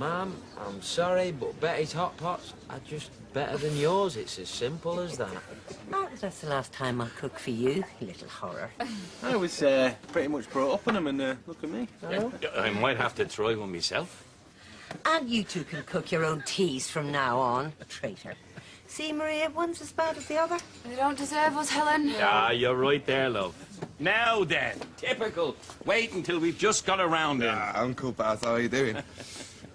Ma'am, I'm sorry, but Betty's hot pots are just better than yours. It's as simple as that. Oh, that's the last time I'll cook for you, you little horror. I was pretty much brought up on them, and look at me. Oh. I might have to try one myself. And you two can cook your own teas from now on. A traitor. See, Maria, one's as bad as the other. They don't deserve us, Helen. Ah, you're right there, love. Now then, typical. Wait until we've just got around in. Uncle Baz, how are you doing?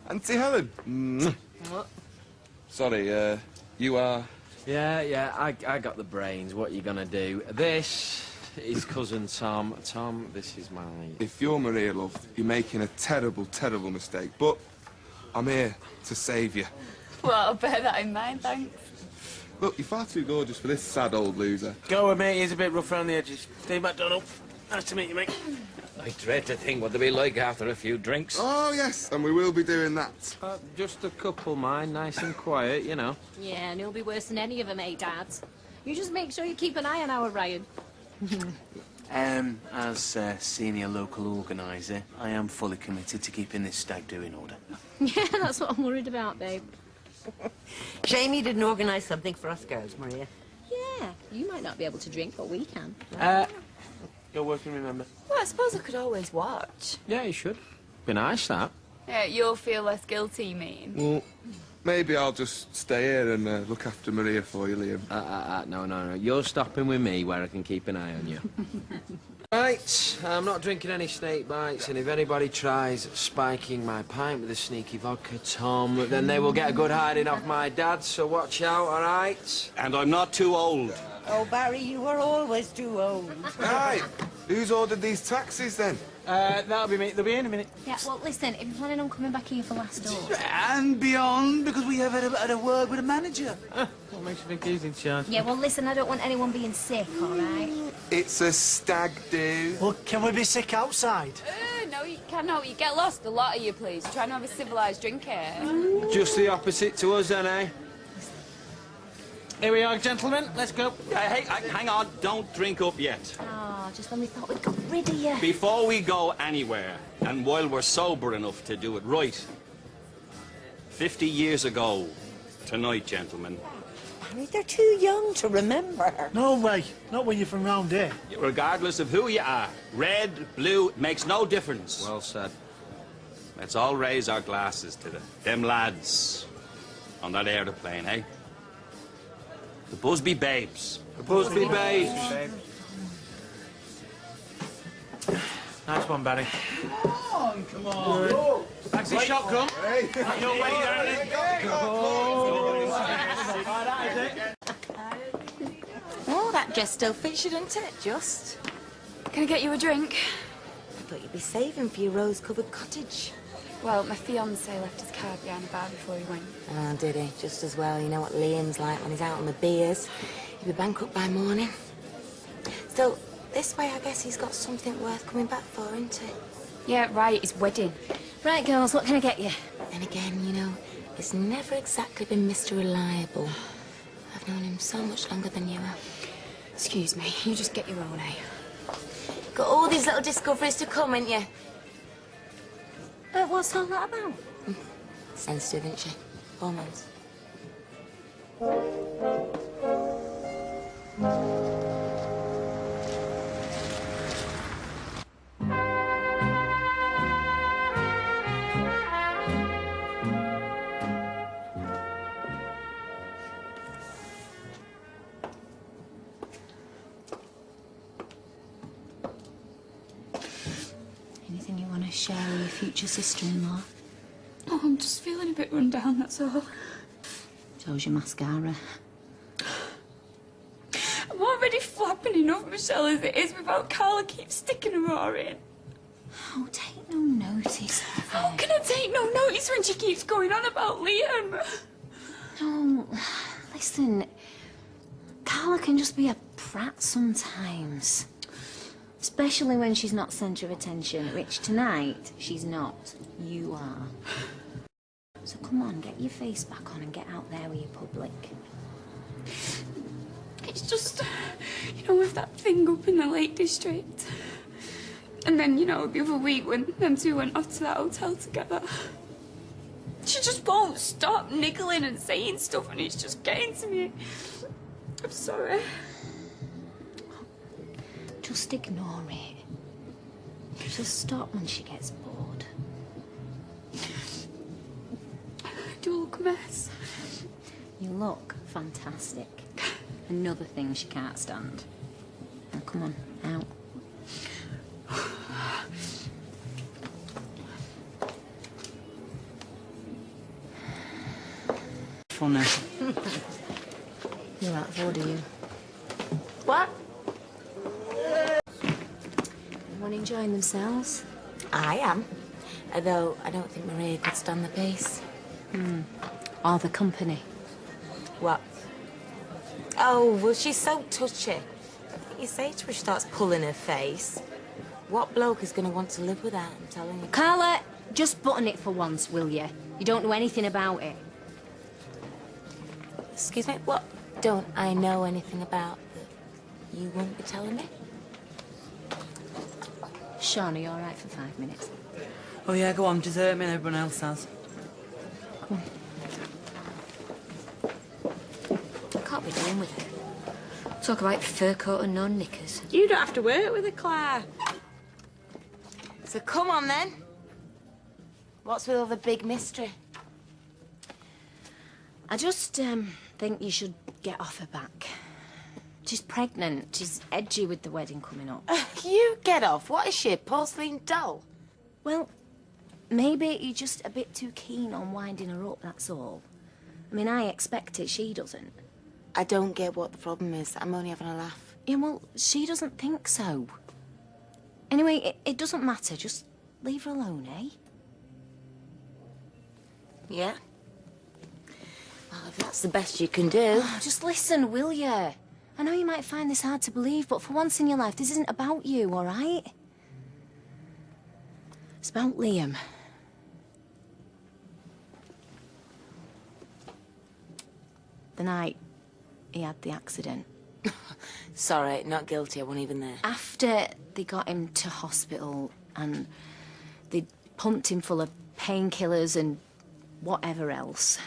Auntie Helen. What? Sorry, you are... Yeah, I got the brains. What are you gonna do? This is cousin Tom. Tom, this is mine. If you're Maria, love, you're making a terrible, terrible mistake. But I'm here to save you. Well, I'll bear that in mind, thanks. Look, you're far too gorgeous for this sad old loser. Go with me, he's a bit rough around the edges. Steve McDonald, nice to meet you, mate. I dread to think what they'll be like after a few drinks. Oh, yes, and we will be doing that. Just a couple, mine, nice and quiet, you know. Yeah, and he'll be worse than any of them, eh, Dad? You just make sure you keep an eye on our Ryan. As senior local organiser, I am fully committed to keeping this stag do in order. Yeah, that's what I'm worried about, babe. Shame you didn't organise something for us girls, Maria. Yeah, you might not be able to drink, but we can. You're working, remember? Well, I suppose I could always watch. Yeah, you should. Be nice, that. Yeah, you'll feel less guilty, you mean? Well, maybe I'll just stay here and look after Maria for you, Liam. No. You're stopping with me where I can keep an eye on you. Right, I'm not drinking any snake bites, and if anybody tries spiking my pint with a sneaky vodka, Tom, then they will get a good hiding off my dad, so watch out, all right? And I'm not too old. Oh, Barry, you were always too old. Right, who's ordered these taxis, then? That'll be me. They'll be in a minute. Yeah, well, listen, if you're planning on coming back here for last door... And beyond, because we have had a word with the manager. What makes you think he's in charge? Yeah, well, listen, I don't want anyone being sick, all right? It's a stag do. Well, can we be sick outside? No, you cannot. You get lost, a lot of you, please. Try and have a civilised drink here. Just the opposite to us, then, eh? Here we are, gentlemen. Let's go. Hey, hang on. Don't drink up yet. Oh, just when we thought we'd got rid of you. Before we go anywhere, and while we're sober enough to do it right, 50 years ago tonight, gentlemen, Barry, they're too young to remember. No way. Not when you're from round here. regardless of who you are, red, blue, it makes no difference. Well said. Let's all raise our glasses to them lads on that aeroplane, eh? The Busby Babes. The Busby Babes. Nice one, Barry. Come on. Taxi shotgun. Hey! No way, darling. Oh, that dress still fits you, doesn't it? Just. Can I get you a drink? I thought you'd be saving for your rose-covered cottage. Well, my fiancé left his car behind the bar before he went. Oh, did he? Just as well. You know what Liam's like when he's out on the beers. He'll be bankrupt by morning. So, this way, I guess he's got something worth coming back for, isn't it? Yeah, right, his wedding. Right, girls, what can I get you? Then again, you know, it's never exactly been Mr. Reliable. I've known him so much longer than you have. Excuse me, you just get your own, eh? Got all these little discoveries to come, ain't you? What's all that about? Sensitive, isn't she? Hormones. Anything you want to share with your future sister-in-law? Oh, I'm just feeling a bit run down, that's all. So's your mascara. I'm already flapping enough, Michelle, as it is, without Carla keeps sticking her oar in. Oh, take no notice of How can I take no notice when she keeps going on about Liam? No, listen, Carla can just be a prat sometimes. Especially when she's not centre of attention, which tonight she's not. You are. So come on, get your face back on and get out there with your public. It's just, you know, with that thing up in the Lake District. And then, you know, the other week when them two went off to that hotel together. She just won't stop niggling and saying stuff, and it's just getting to me. I'm sorry. Just ignore it. She'll stop when she gets bored. Do I look a mess? You look fantastic. Another thing she can't stand. Now, come on, out. Funny. You're out of order, you. What? Everyone enjoying themselves? I am. Although I don't think Maria could stand the pace. Or the company? What? Oh, well, she's so touchy. I think you say to her, she starts pulling her face. What bloke is going to want to live with her? I'm telling you. Carla, just button it for once, will you? You don't know anything about it. Excuse me? What don't I know anything about that you won't be telling me? Sean, are you all right for 5 minutes? Oh, yeah, go on. Desert me and everyone else has. Come on. What can't we doing with her? Talk about fur coat and no knickers. You don't have to work with her, Claire. So come on, then. What's with all the big mystery? I just think you should get off her back. She's pregnant. She's edgy with the wedding coming up. You get off. What is she, a porcelain doll? Well, maybe you're just a bit too keen on winding her up, that's all. I mean, I expect it, she doesn't. I don't get what the problem is. I'm only having a laugh. Yeah, well, she doesn't think so. Anyway, it doesn't matter. Just leave her alone, eh? Yeah? Well, if that's the best you can do. Oh, just listen, will you? I know you might find this hard to believe, but for once in your life, this isn't about you, all right? It's about Liam. The night he had the accident. Sorry, not guilty. I wasn't even there. After they got him to hospital and they pumped him full of painkillers and whatever else.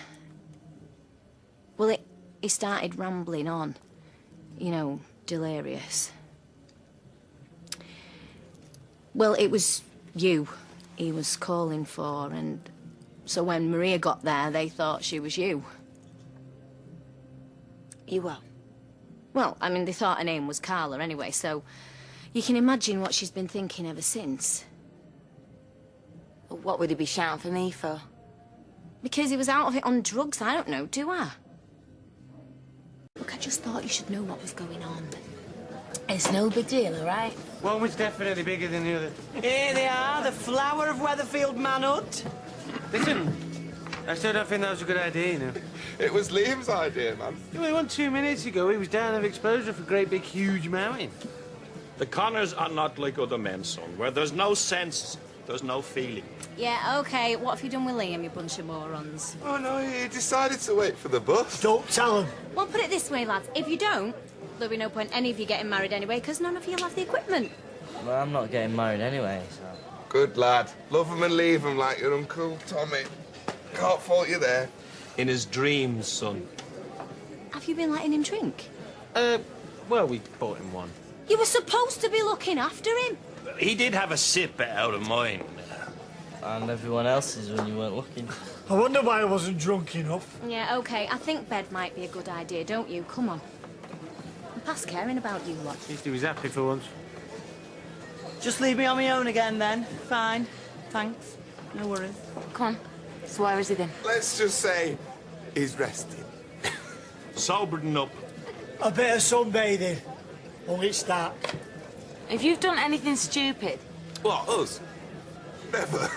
Well, he started rambling on. You know, delirious. Well, it was you he was calling for, and so when Maria got there, they thought she was you. You what? Well, I mean, they thought her name was Carla anyway, so you can imagine what she's been thinking ever since. What would he be shouting for me for? Because he was out of it on drugs, I don't know, do I? Look, I just thought you should know what was going on. It's no big deal, all right? One was definitely bigger than the other. Here they are, the flower of Weatherfield manhood. Listen, I still don't think that was a good idea, you know. It was Liam's idea, man. It wasn't 2 minutes ago. He was down of exposure for a great big huge mountain. The Connors are not like other men, son. Where there's no sense, there's no feeling. Yeah, OK, what have you done with Liam, you bunch of morons? Oh, no, he decided to wait for the bus. Don't tell him. Well, put it this way, lads. If you don't, there'll be no point any of you getting married anyway, because none of you'll have the equipment. Well, I'm not getting married anyway, so... Good lad. Love him and leave him like your uncle, Tommy. Can't fault you there. In his dreams, son. Have you been letting him drink? Well, we bought him one. You were supposed to be looking after him. He did have a sip out of mine. And everyone else's when you weren't looking. I wonder why I wasn't drunk enough. Yeah, OK, I think bed might be a good idea, don't you? Come on. I'm past caring about you lot. At least he was happy for once. Just leave me on my own again, then. Fine. Thanks. No worries. Come on. So where is he then? Let's just say he's resting. Sobering up. A bit of sunbathing. Only it's dark. If you've done anything stupid... What, us? Never.